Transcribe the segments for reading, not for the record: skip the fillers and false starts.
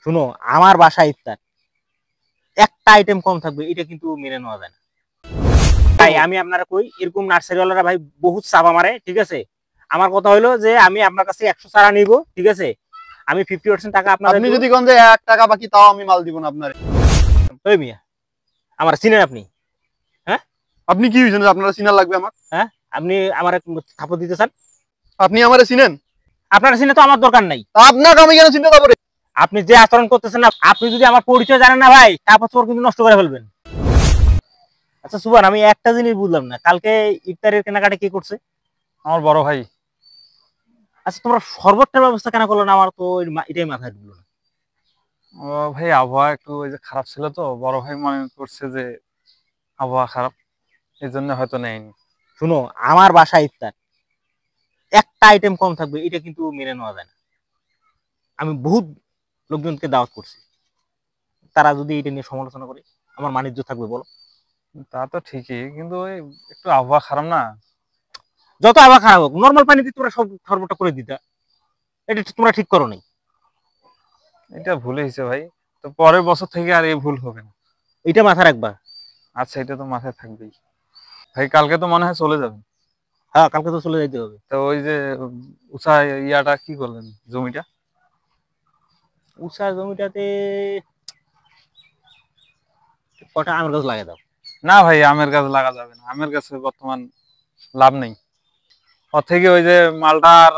শুনো, আমার বাসায় ইফতার, একটা আইটেম কম থাকবে, এটা কিন্তু মেনে নেওয়া যায় না। তাই আমি আপনারা কই, এরকম নার্সারিওয়ালারা ভাই বহুত চাপা মারে, ঠিক আছে। আমার কথা হলো যে আমি আপনার কাছে 100 চারা নিব, ঠিক আছে। আমি 50% টাকা আপনাদের আপনি দেব। যদি কোন যে 1 টাকা বাকি তাও আমি মাল দিব না আপনারে। ওই মিয়া, আমার চিনেন আপনি? হ্যাঁ, আপনি কি হইছেন যে আপনারা চিনা লাগবে আমার? হ্যাঁ, আপনি আমার থাপড় দিতে চান? আপনি আমারে চিনেন? আপনার চিনে তো আমার দরকার নাই। আপনাকে আমি কেন চিনতে যাব রে? আপনি যে আচরণ করতেছেন না, আপনি যদি আমার পরিচয় জানেন না ভাই, তারপর তোর কিন্তু নষ্ট করে ফেলবেন। আচ্ছা সুবান, আমি একটা জিনিস বুঝলাম না, কালকে ইফতারের কেনাকাটা কে করছে? আমার বড় ভাই। আচ্ছা তোমরা শরবতটার ব্যবস্থা কেন করলো না? আমার তো এটাই মাথায় ঢুকলো না। ও ভাই, আবহাওয়া একটু ওই যে খারাপ ছিল, তো বড় ভাই মনে করছে যে আবহাওয়া খারাপ, এই জন্য হয়তো নেয়নি। শুনো, আমার বাসায় ইফতার, একটা আইটেম কম থাকবে, এটা কিন্তু মেনে নেওয়া যায় না। আমি বহুত লোকজনকে দাওয়াত করছি, তারা যদি এটা নিয়ে সমালোচনা করে, আমার মানিজ্য থাকবে বলো? তা তো ঠিকই, কিন্তু ওই একটু আবহাওয়া খারাপ না। যত আবার খারাপ হোক, নর্মাল পানিতে তোমরা সব সর্বটা করে দিতা, এটা তোমরা ঠিক করো নাই। এটা ভুল হয়েছে ভাই, তো পরের বছর থেকে আর এই ভুল হবে না। এটা মাথা রাখবা। আচ্ছা, এটা তো মাথায় থাকবেই। ভাই কালকে তো মনে হয় চলে যাবেন। হ্যাঁ, কালকে তো চলে যাইতে হবে। তো ওই যে উষা ইয়াটা কি করলেন, জমিটা? উষা জমিটাতে কটা আমের গাছ লাগিয়ে দাও। না ভাই, আমের গাছ লাগা যাবে না, আমের গাছে বর্তমান লাভ নেই। ওর থেকে ওই যে মালটা আর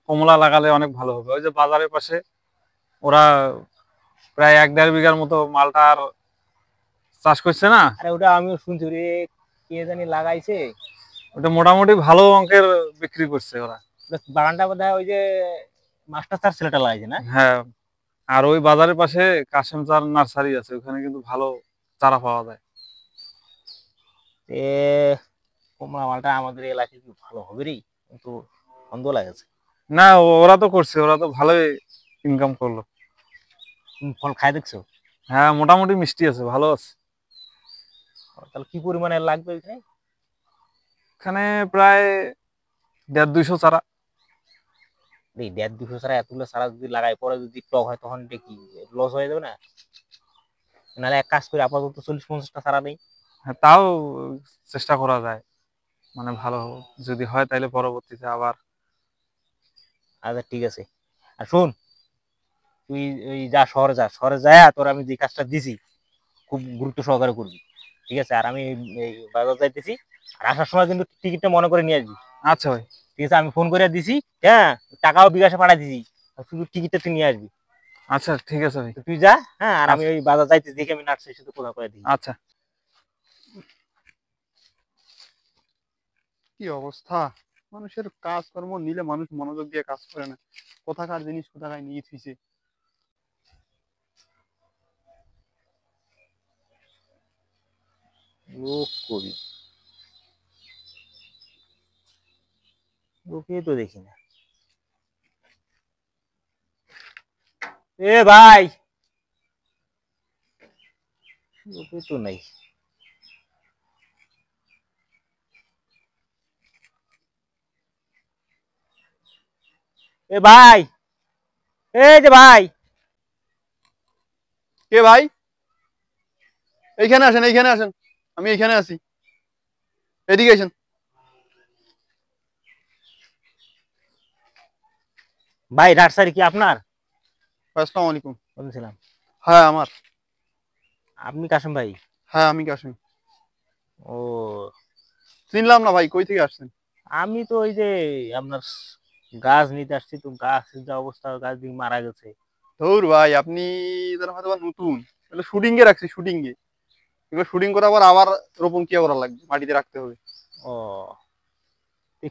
কমলা লাগালে অনেক ভালো হবে। ওই যে বাজারের পাশে ওরা প্রায় 1-1.5 বিঘার মতো মালটার চাষ করছে না। আরে ওটা আমিও শুনছি রে, কে জানি লাগাইছে। ওটা মোটামুটি ভালো অঙ্কের বিক্রি করছে ওরা। বাগানটা বোধহয় ওই যে মাস্টার স্যার ছেলেটা লাগাইছে না? হ্যাঁ, আর ওই বাজারের পাশে কাশেম চার নার্সারি আছে, ওখানে কিন্তু ভালো চারা পাওয়া যায়। এ, কমলা মালটা আমাদের এলাকায় কি ভালো হবে রে? কিন্তু সন্দেহ লাগেছে। না, ওরা তো করছে, ওরা তো ভালোই ইনকাম করলো। তুমি ফল খাই দেখছো? হ্যাঁ, মোটামুটি মিষ্টি আছে, ভালো আছে। তাহলে কি পরিমাণে লাগবে ওইখানে? এখানে প্রায় 150-200 চারা। এই 150 ছাড়া এতগুলো সারা যদি লাগাই, পরে যদি টক হয় তখন এটা কি লস হয়ে যাবে না? নাহলে এক কাজ করে আপাতত 40-50টা সারা নেই। হ্যাঁ, তাও চেষ্টা করা যায়, মানে ভালো যদি হয় তাহলে পরবর্তীতে আবার। আচ্ছা ঠিক আছে। আর শোন, তুই ওই যা শহরে যা, শহরে যায় তোর আমি যে কাজটা দিছি খুব গুরুত্ব সহকারে করবি, ঠিক আছে। আর আমি এই বাজার যাইতেছি, আর আসার সময় কিন্তু টিকিটটা মনে করে নিয়ে আসবি। আচ্ছা ভাই। ঠিক আছে, আমি ফোন করে দিছি। হ্যাঁ, টাকাও বিকাশে পাঠাই দিছি, শুধু টিকিটটা তুই নিয়ে আসবি। আচ্ছা ঠিক আছে ভাই। তো তুই যা, হ্যাঁ, আর আমি আচ্ছা ওই বাজার যাইতেছি, দেখে আমি নার্সের সাথে কথা করে দিই। আচ্ছা। কি অবস্থা, মানুষের কাজকর্ম নিলে মানুষ মনোযোগ দিয়ে কাজ করে না, কোথাকার জিনিস কোথাকার নিয়ে থুইছে। ও করি, ওকে তো দেখি না। এ ভাই, ওকে তো নাই। এ ভাই, এই যে ভাই। কে ভাই? এইখানে আসেন, এইখানে আসেন, আমি এইখানে আছি, এদিকে আসেন। ভাই নার্সারি কি আপনার? আসসালামু আলাইকুম। বলছিলাম, হ্যাঁ আমার। আপনি কাশেম ভাই? হ্যাঁ আমি কাশিম। ও, চিনলাম না ভাই, কই থেকে আসছেন? আমি তো ওই যে আপনার গাছ নিতে আসছি, তো গাছের যা অবস্থা, গাছ দিকে মারা গেছে। ধুর ভাই, আপনি যেন হয়তো বা নতুন, তাহলে শুটিং এ রাখছি, শুটিং এ এবার শুটিং করার পর আবার রোপণ কি করা লাগবে, মাটিতে রাখতে হবে। ও,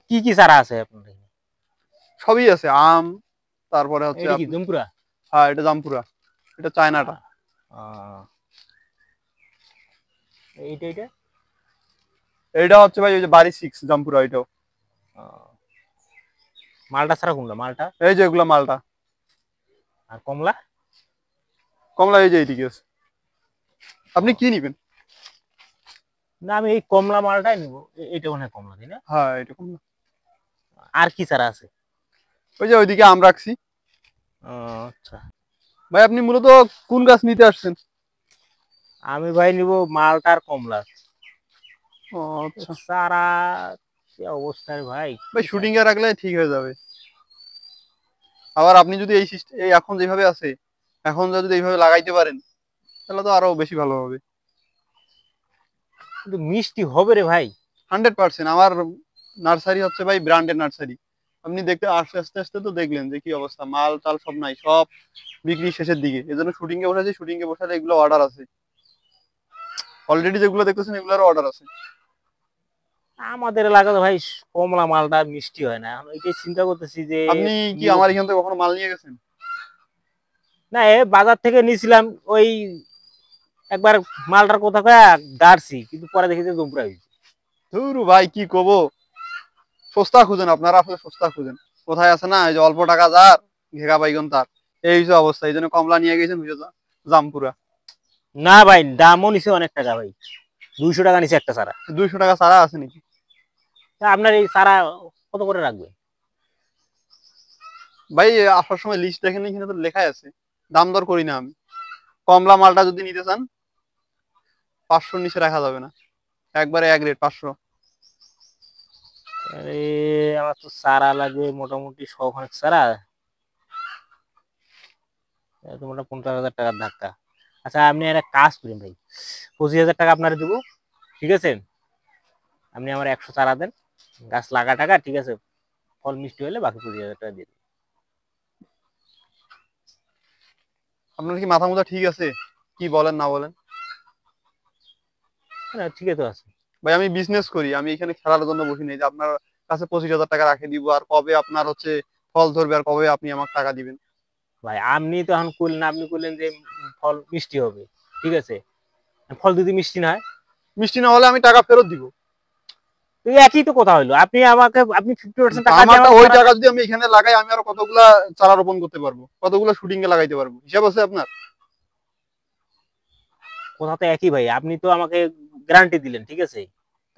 কি কি চারা আছে আপনার এখানে? সবই আছে, আম, তারপরে হচ্ছে এটা কি আপনার। জম্পুরা? হ্যাঁ এটা জামপুরা, এটা চায়নাটা। আহ, এইটা এইটা? এইটা হচ্ছে ভাই ওই যে বাড়ি 6 জামপুরা, এটাও। আহ, মালটা ছাড়া কোনটা মালটা? এই যে এগুলা মালটা। আর কমলা? কমলা এই যে এইদিকে আছে। আপনি ও, কি নিবেন? না আমি এই কমলা মালটাই নিবো। এটা মনে হয় কমলা, তাই না? হ্যাঁ এটা কমলা। আর কি চারা আছে? ওই যে ওইদিকে আম রাখছি। ও, আচ্ছা। ভাই আপনি মূলত কোন গাছ নিতে আসছেন? আমি ভাই নিব মালটার কমলা। ও আচ্ছা সারা কি অবস্থা রে ভাই, ভাই, শুটিং এ রাখলে ঠিক হয়ে যাবে। আবার আপনি যদি এই সিস্টেম এখন যেভাবে আছে, এখন যদি এইভাবে লাগাইতে পারেন তাহলে তো আরো বেশি ভালো হবে। কিন্তু মিষ্টি হবে রে ভাই। 100%। আমার নার্সারি হচ্ছে ভাই ব্র্যান্ডেড নার্সারি। আপনি দেখতে আস্তে আস্তে আস্তে তো দেখলেন যে কি অবস্থা, মাল টাল সব নাই, সব বিক্রি শেষের দিকে। এজন্য শুটিং এ বসেছি, শুটিং এ বসালে এগুলো অর্ডার আছে অলরেডি, যেগুলো দেখতেছেন এগুলোরও অর্ডার আছে। আমাদের এলাকাতে ভাই কমলা মালটা মিষ্টি হয় না, এখন এটাই চিন্তা করতেছি যে আপনি কি নিব আমার কি। এখান থেকে কখনো মাল নিয়ে গেছেন? না বাজার থেকে নিয়েছিলাম, ওই একবার মালটার কথা কয়া গাড়ছি, কিন্তু পরে দেখি যে দুমড়া হয়েছে। ধুরু ভাই কি কব, সস্তা খুঁজেন আপনারা, আসলে সস্তা খুঁজেন। কোথায় আছে না, এই যে অল্প টাকা যার ঘেগা বাইগন তার, এই যে অবস্থা। এই জন্য কমলা নিয়ে গেছেন বুঝে জামপুরা। না ভাই দামও নিছে অনেক টাকা ভাই, 200 টাকা নিছে একটা সারা। 200 টাকা চারা আছে নাকি? তা আপনার এই সারা কত করে রাখবে? ভাই আসার সময় লিস্ট দেখেন, এখানে তো লেখাই আছে, দাম দর করি না আমি। কমলা মালটা যদি নিতে চান 500 নিচে রাখা যাবে না, একবারে এক রেট 500। আরে আমার তো সারা লাগবে মোটামুটি 100 খানেক সারা, মোটামুটি 50,000 টাকার ধাক্কা। আচ্ছা আপনি একটা কাজ করেন ভাই, 25,000 টাকা আপনার দেবো, ঠিক আছে? আপনি আমার 100 চারা দেন, গাছ লাগা টাকা, ঠিক আছে? ফল মিষ্টি হলে বাকি 25,000 টাকা দিয়ে দেবেন। আপনার কি মাথা মুথা ঠিক আছে? কি বলেন না বলেন? হ্যাঁ ঠিক আছে আছে। ভাই আমি বিজনেস করি, আমি এখানে খেলার জন্য বসি নাই যে আপনার কাছে 25,000 টাকা রাখে দিব আর কবে আপনার হচ্ছে ফল ধরবে আর কবে আপনি আমাকে টাকা দিবেন। ভাই আপনি তো এখন করলেন, আপনি করলেন যে ফল মিষ্টি হবে, ঠিক আছে? ফল যদি মিষ্টি না হয়, মিষ্টি না হলে আমি টাকা ফেরত দিব। তো একই তো কথা হলো, আপনি আমাকে আপনি 50% টাকা দিয়ে আমারটা আমাকে ওই চারা টাকা দেন। যদি আমি এখানে লাগাই, আমি আরো কতগুলা চারা রোপণ করতে পারবো, কতগুলা শুটিং এ লাগাইতে পারবো, হিসাব আছে আপনার? কথা তো একই ভাই, আপনি তো আমাকে গ্যারান্টি দিলেন, ঠিক আছে?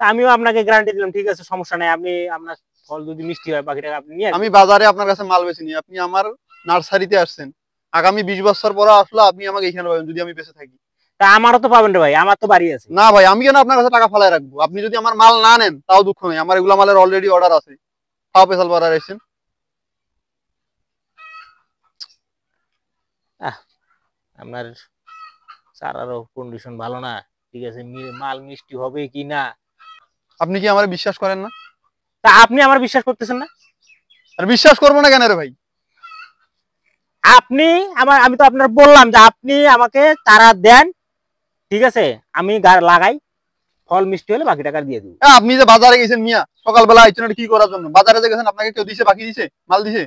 তা আমিও আপনাকে গ্যারান্টি দিলাম, ঠিক আছে সমস্যা নাই, আপনি আপনার ফল যদি মিষ্টি হয় বাকি টাকা আপনি নিয়ে আমি আসবেন। বাজারে আপনার কাছে মাল বেচিনি, আপনি আমার নার্সারিতে আসছেন। আগামী 20 বছর পরে আসলে আপনি আমাকে এখানে পাবেন যদি আমি বেঁচে থাকি। তা আমারও তো পাবেন রে ভাই, আমার তো বাড়ি আছে। না ভাই, আমি কেন আপনার কাছে টাকা ফালাই রাখবো? আপনি যদি আমার মাল না নেন তাও দুঃখ নেই, আমার এগুলা মালের অলরেডি অর্ডার আছে। তাও পেশাল পাড়ার এসেছেন। আহ আপনার চারারও কন্ডিশন ভালো না, ঠিক আছে? মাল মিষ্টি হবে কি না। আপনি কি আমার বিশ্বাস করেন না? তা আপনি আমার বিশ্বাস করতেছেন না? আর বিশ্বাস করবো না কেন রে ভাই? আপনি আমি তো আপনার বললাম যে আপনি আমাকে চারা দেন, ঠিক আছে? আমি লাগাই, ফল মিষ্টি হলে বাকি টাকা দিয়ে দিব। আপনি যে বাজারে গেছেন মিয়া, সকালবেলা আইছেন এটা কি করার জন্য? বাজারে যে গেছেন আপনাকে কেউ দিছে, বাকি দিছে, মাল দিছে?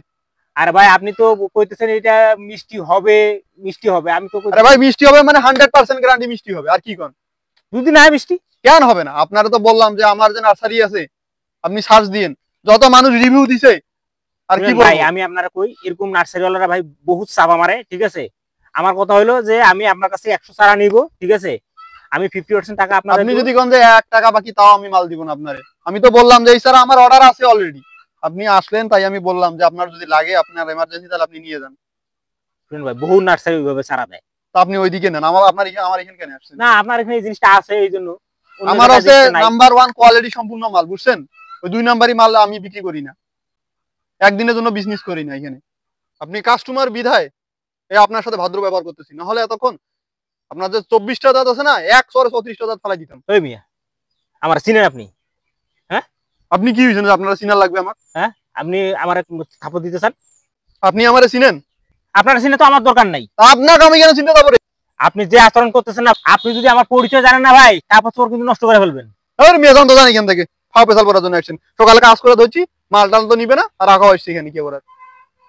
আর ভাই আপনি তো কইতেছেন এটা মিষ্টি হবে, মিষ্টি হবে, আমি তো আরে ভাই মিষ্টি হবে মানে 100% গ্যারান্টি মিষ্টি হবে, আর কি কন? যদি না হয় মিষ্টি। কেন হবে না? আপনারা তো বললাম যে আমার যে নার্সারি আছে, আপনি সার্চ দিয়েন, যত মানুষ রিভিউ দিছে, আর কি ভাই বলবো? আমি আপনারা কই, এরকম নার্সারিওয়ালারা ভাই বহুত চাপা মারে, ঠিক আছে? আমার কথা হলো যে আমি আপনার কাছে 100 চারা নিব, ঠিক আছে? আমি 50% টাকা আপনাদের আপনি দেব। যদি কোন যে 1 টাকা বাকি তাও আমি মাল দিব না আপনারে। আমি তো বললাম যে এই স্যার আমার অর্ডার আছে অলরেডি, আপনি আসলেন তাই আমি বললাম যে আপনার যদি লাগে, আপনার এমার্জেন্সি, তাহলে আপনি নিয়ে যান। শুনুন ভাই, বহু নার্সারি ওইভাবে চারা দেয়। তা আপনি ওইদিকে নেন, আমার এখানে কেন আসছেন? না আপনার এখানে এই জিনিসটা আছে এই জন্য, অন্য আমার জায়গায় হচ্ছে দেখতে নাই। নাম্বার 1 কোয়ালিটি সম্পূর্ণ মাল, বুঝছেন? ওই 2 নাম্বারই মাল আমি বিক্রি করি না, একদিনের জন্য বিজনেস করি না এখানে। আপনি কাস্টমার বিধায় আপনার সাথে ভদ্র ব্যবহার করতেছি, না হলে এতক্ষণ আপনার যে 24টা দাঁত আছে না, এক সরে 34টা দাঁত ফালাই দিতাম। ওই মিয়া আমার চিনেন আপনি? হ্যাঁ আপনি কি হয়েছেন যে আপনারা চিনার লাগবে আমার? হ্যাঁ, আপনি আমার থাপড় দিতে চান? আপনি আমারে চিনেন? আপনার চিনে তো আমার দরকার নাই। আপনাকে আমি কেন চিনতে যাবো রে? আপনি যে আচরণ করতেছেন না, আপনি যদি আমার পরিচয় জানেন না ভাই, তারপর তোর কিন্তু নষ্ট করে ফেলবেন। আর মেয়ে জানতো জানি এখান থেকে ফাও পেশাল করার জন্য আসছেন, সকালে কাজ করে ধরছি, মাল টাল তো নিবে না আর রাখা হয়েছে এখানে কি করার?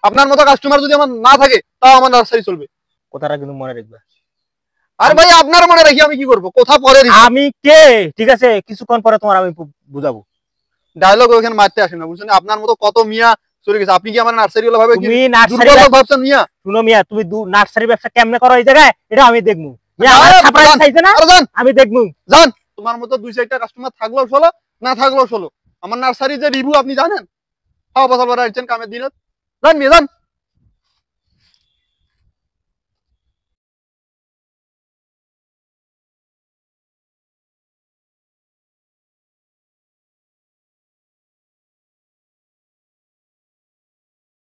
আপনার মতো কাস্টমার যদি আমার না থাকে তাও আমার নার্সারি চলবে। কথাটা কিন্তু মনে রাখবে। আর ভাই আপনার মনে রাখি আমি কি করবো? কোথা পরে আমি কে, ঠিক আছে? কিছুক্ষণ পরে তোমার আমি বুঝাবো। ডায়লগ ওখানে মারতে আসে না, বুঝছেন? আপনার মতো কত মিয়া চলে গেছে, আপনি কি আমার নার্সারি গুলো ভাবে তুমি নার্সারি দুর্বল ভাবছেন মিয়া? শুনো মিয়া, তুমি নার্সারি ব্যবসা কেমনে করো এই জায়গায়, এটা আমি দেখবো। মিয়া আরে আমার ছাপড়াই যান, চাইছে না, আরে যান, আমি দেখবো। যান। তোমার মতো 2-4টা কাস্টমার থাকলেও ষোলো, না থাকলেও ষোলো। আমার নার্সারি যে রিভিউ আপনি জানেন? খাওয়া পয়সা পরে আসছেন কামের দিনত, যান মিয়া যান।